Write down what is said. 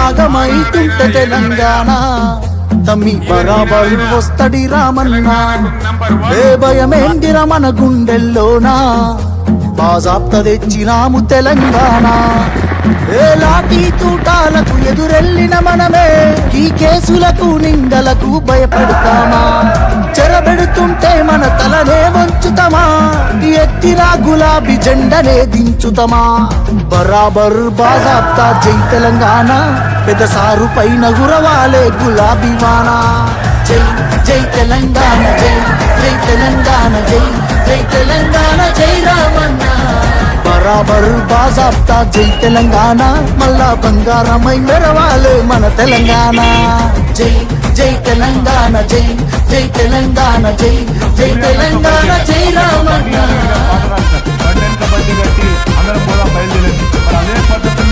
ఆగమైతుంటే తెలంగాణ తమ్మి బరాబర్ వస్తడి రామన్నా ఏ భయమేందిర మన గుండెల్లోనా బాజాప్త తెచ్చినాము తెలంగాణ ఏ లాఠీ తూటాలకు ఎదురెళ్ళిన మనమే ఈ కేసులకు నిందలకు భయపడతామా చెరబెడుతుంటే మన తలనే వంచుతామా ఎత్తిన గులాబీ జెండనే దించుతామా బరాబర్ బాజాప్తా జై తెలంగాణ పెదసారు పైన గురవాలే గులాబీ వానా జై జై తెలంగాణ జై జై తెలంగాణ జై జై తెలంగాణ జై రామన్న బరాబర్ బాజాప్తా జై తెలంగాణ మళ్ళా బంగారమై మెరవాలే మన తెలంగాణ జై జై తెలంగాణ జై జై తెలంగాణ జై జై తెలంగాణ జై రామన్న.